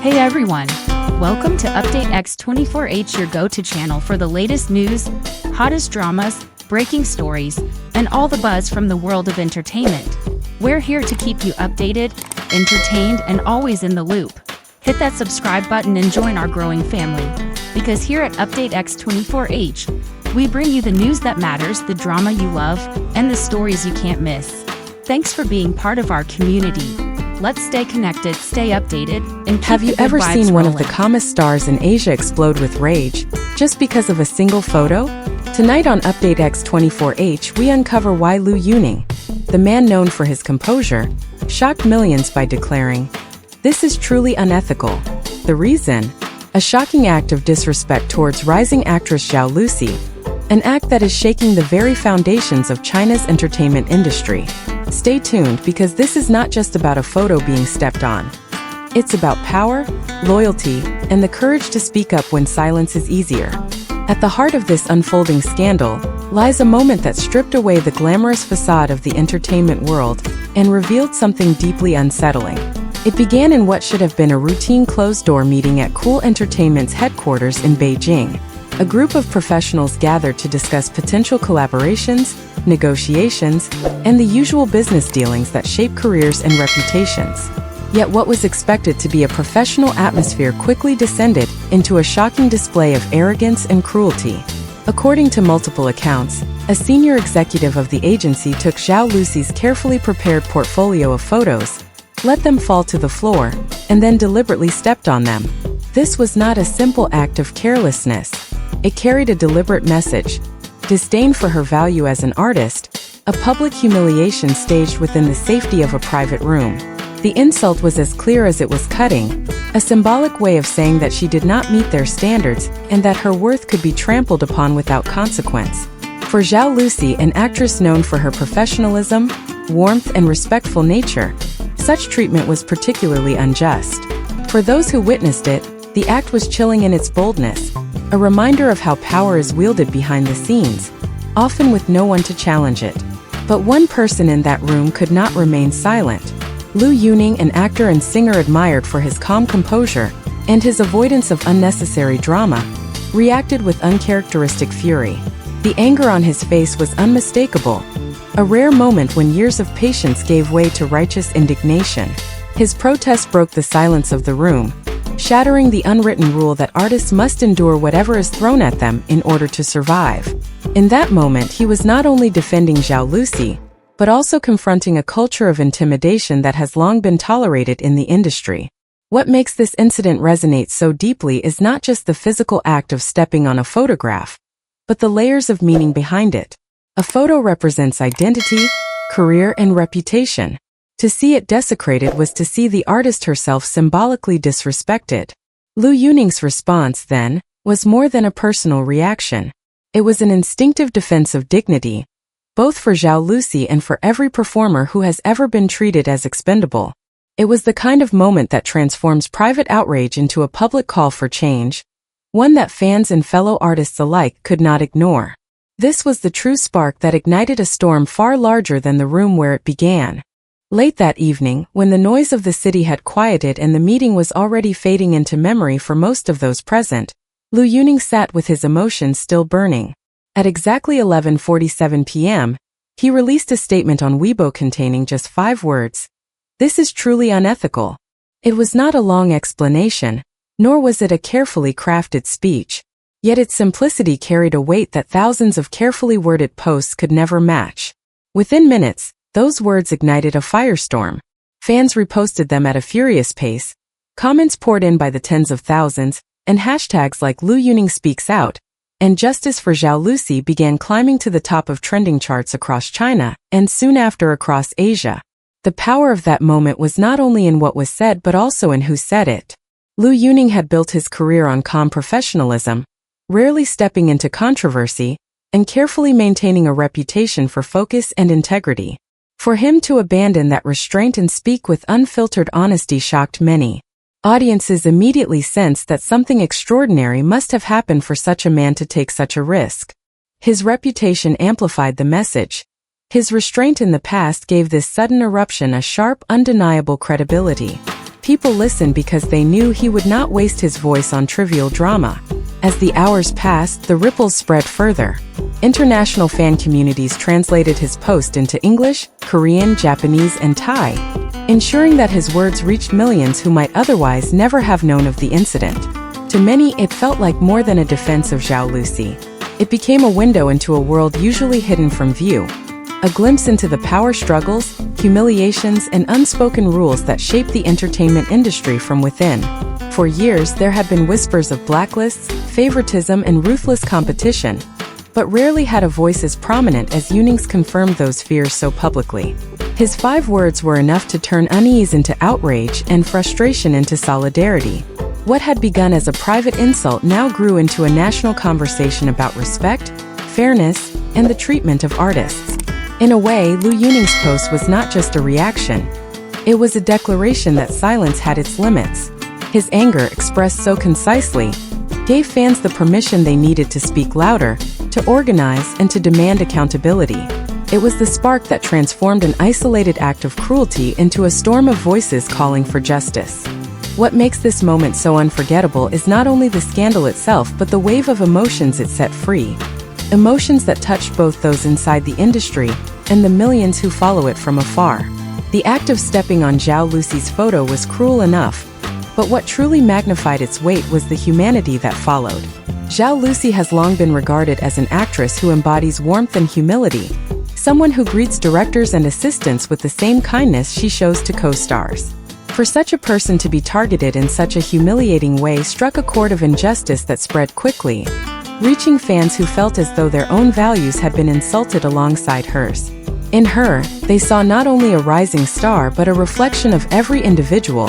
Hey everyone! Welcome to Update X24H, your go-to channel for the latest news, hottest dramas, breaking stories, and all the buzz from the world of entertainment. We're here to keep you updated, entertained, and always in the loop. Hit that subscribe button and join our growing family. Because here at Update X24H, we bring you the news that matters, the drama you love, and the stories you can't miss. Thanks for being part of our community. Let's stay connected, stay updated, and keep Have you ever seen one of the calmest stars in Asia explode with rage just because of a single photo? Tonight on Update X24H, we uncover why Liu Yunning, the man known for his composure, shocked millions by declaring, "This is truly unethical." The reason? A shocking act of disrespect towards rising actress Zhao Lusi, an act that is shaking the very foundations of China's entertainment industry. Stay tuned because this is not just about a photo being stepped on. It's about power, loyalty, and the courage to speak up when silence is easier. At the heart of this unfolding scandal lies a moment that stripped away the glamorous facade of the entertainment world and revealed something deeply unsettling. It began in what should have been a routine closed-door meeting at Cool Entertainment's headquarters in Beijing. A group of professionals gathered to discuss potential collaborations, negotiations, and the usual business dealings that shape careers and reputations. Yet what was expected to be a professional atmosphere quickly descended into a shocking display of arrogance and cruelty. According to multiple accounts, a senior executive of the agency took Zhao Lusi's carefully prepared portfolio of photos, let them fall to the floor, and then deliberately stepped on them. This was not a simple act of carelessness. It carried a deliberate message: disdain for her value as an artist, a public humiliation staged within the safety of a private room. The insult was as clear as it was cutting, a symbolic way of saying that she did not meet their standards and that her worth could be trampled upon without consequence. For Zhao Lusi, an actress known for her professionalism, warmth, and respectful nature, such treatment was particularly unjust. For those who witnessed it, the act was chilling in its boldness, a reminder of how power is wielded behind the scenes, often with no one to challenge it. But one person in that room could not remain silent. Liu Yunning, an actor and singer admired for his calm composure and his avoidance of unnecessary drama, reacted with uncharacteristic fury. The anger on his face was unmistakable, a rare moment when years of patience gave way to righteous indignation. His protest broke the silence of the room, shattering the unwritten rule that artists must endure whatever is thrown at them in order to survive. In that moment, he was not only defending Zhao Lusi, but also confronting a culture of intimidation that has long been tolerated in the industry. What makes this incident resonate so deeply is not just the physical act of stepping on a photograph, but the layers of meaning behind it. A photo represents identity, career, and reputation. To see it desecrated was to see the artist herself symbolically disrespected. Liu Yunning's response, then, was more than a personal reaction. It was an instinctive defense of dignity, both for Zhao Lusi and for every performer who has ever been treated as expendable. It was the kind of moment that transforms private outrage into a public call for change, one that fans and fellow artists alike could not ignore. This was the true spark that ignited a storm far larger than the room where it began. Late that evening, when the noise of the city had quieted and the meeting was already fading into memory for most of those present, Liu Yunning sat with his emotions still burning. At exactly 11:47 p.m., he released a statement on Weibo containing just 5 words: "This is truly unethical." It was not a long explanation, nor was it a carefully crafted speech. Yet its simplicity carried a weight that thousands of carefully worded posts could never match. Within minutes, those words ignited a firestorm. Fans reposted them at a furious pace, comments poured in by the tens of thousands, and hashtags like Liu Yunning speaks out and Justice for Zhao Lusi began climbing to the top of trending charts across China and soon after across Asia. The power of that moment was not only in what was said but also in who said it. Liu Yunning had built his career on calm professionalism, rarely stepping into controversy, and carefully maintaining a reputation for focus and integrity. For him to abandon that restraint and speak with unfiltered honesty shocked many. Audiences immediately sensed that something extraordinary must have happened for such a man to take such a risk. His reputation amplified the message. His restraint in the past gave this sudden eruption a sharp, undeniable credibility. People listened because they knew he would not waste his voice on trivial drama. As the hours passed, the ripples spread further. International fan communities translated his post into English, Korean, Japanese, and Thai, ensuring that his words reached millions who might otherwise never have known of the incident. To many, it felt like more than a defense of Zhao Lusi. It became a window into a world usually hidden from view, a glimpse into the power struggles, humiliations, and unspoken rules that shape the entertainment industry from within. For years, there had been whispers of blacklists, favoritism, and ruthless competition, but rarely had a voice as prominent as Yunning's confirmed those fears so publicly. His 5 words were enough to turn unease into outrage and frustration into solidarity. What had begun as a private insult now grew into a national conversation about respect, fairness, and the treatment of artists. In a way, Liu Yunning's post was not just a reaction. It was a declaration that silence had its limits. His anger, expressed so concisely, gave fans the permission they needed to speak louder, to organize, and to demand accountability. It was the spark that transformed an isolated act of cruelty into a storm of voices calling for justice. What makes this moment so unforgettable is not only the scandal itself but the wave of emotions it set free. Emotions that touched both those inside the industry and the millions who follow it from afar. The act of stepping on Zhao Lusi's photo was cruel enough, but what truly magnified its weight was the humanity that followed. Zhao Lusi has long been regarded as an actress who embodies warmth and humility, someone who greets directors and assistants with the same kindness she shows to co-stars. For such a person to be targeted in such a humiliating way struck a chord of injustice that spread quickly, reaching fans who felt as though their own values had been insulted alongside hers. In her, they saw not only a rising star but a reflection of every individual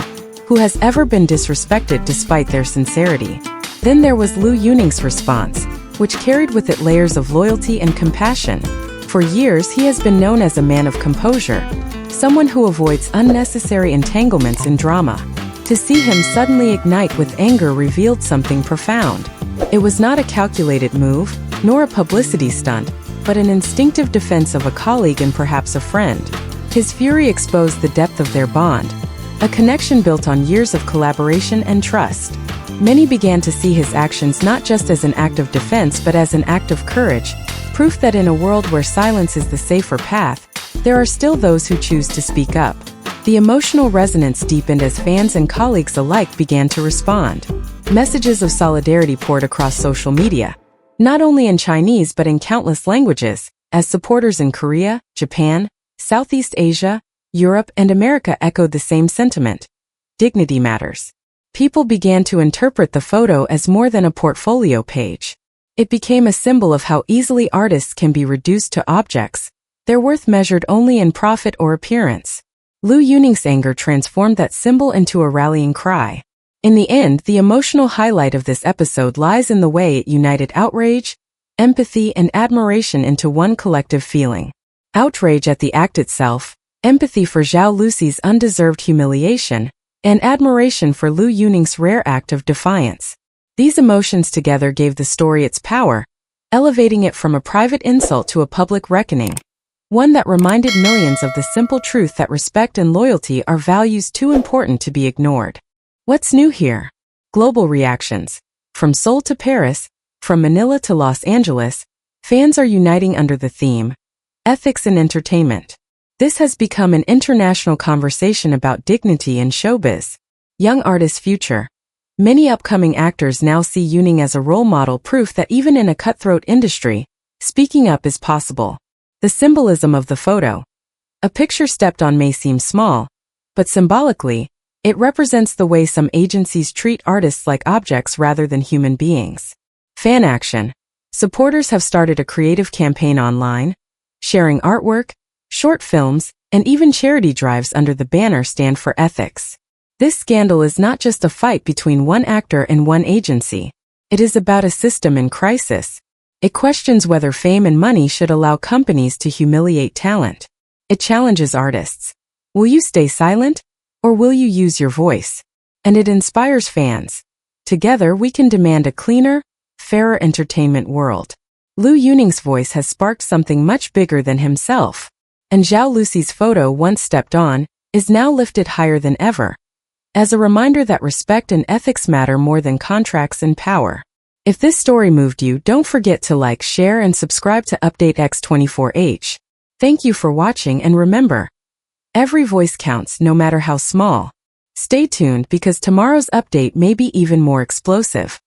who has ever been disrespected despite their sincerity. Then there was Liu Yunning's response, which carried with it layers of loyalty and compassion. For years, he has been known as a man of composure, someone who avoids unnecessary entanglements in drama. To see him suddenly ignite with anger revealed something profound. It was not a calculated move, nor a publicity stunt, but an instinctive defense of a colleague and perhaps a friend. His fury exposed the depth of their bond, a connection built on years of collaboration and trust. Many began to see his actions not just as an act of defense but as an act of courage, proof that in a world where silence is the safer path, there are still those who choose to speak up. The emotional resonance deepened as fans and colleagues alike began to respond. Messages of solidarity poured across social media, not only in Chinese but in countless languages, as supporters in Korea, Japan, Southeast Asia, Europe, and America echoed the same sentiment. Dignity matters. People began to interpret the photo as more than a portfolio page. It became a symbol of how easily artists can be reduced to objects, their worth measured only in profit or appearance. Liu Yunning's anger transformed that symbol into a rallying cry. In the end, the emotional highlight of this episode lies in the way it united outrage, empathy, and admiration into one collective feeling. Outrage at the act itself, empathy for Zhao Lusi's undeserved humiliation, and admiration for Liu Yunning's rare act of defiance. These emotions together gave the story its power, elevating it from a private insult to a public reckoning, one that reminded millions of the simple truth that respect and loyalty are values too important to be ignored. What's new here? Global reactions. From Seoul to Paris, from Manila to Los Angeles, fans are uniting under the theme, ethics in entertainment. This has become an international conversation about dignity in showbiz. Young artists' future. Many upcoming actors now see Yunning as a role model, proof that even in a cutthroat industry, speaking up is possible. The symbolism of the photo. A picture stepped on may seem small, but symbolically, it represents the way some agencies treat artists like objects rather than human beings. Fan action. Supporters have started a creative campaign online, sharing artwork, short films, and even charity drives under the banner Stand for Ethics. This scandal is not just a fight between one actor and one agency. It is about a system in crisis. It questions whether fame and money should allow companies to humiliate talent. It challenges artists. Will you stay silent, or will you use your voice? And it inspires fans. Together we can demand a cleaner, fairer entertainment world. Liu Yunning's voice has sparked something much bigger than himself. And Zhao Lusi's photo, once stepped on, is now lifted higher than ever, as a reminder that respect and ethics matter more than contracts and power. If this story moved you, don't forget to like, share, and subscribe to Update X24H. Thank you for watching, and remember, every voice counts, no matter how small. Stay tuned because tomorrow's update may be even more explosive.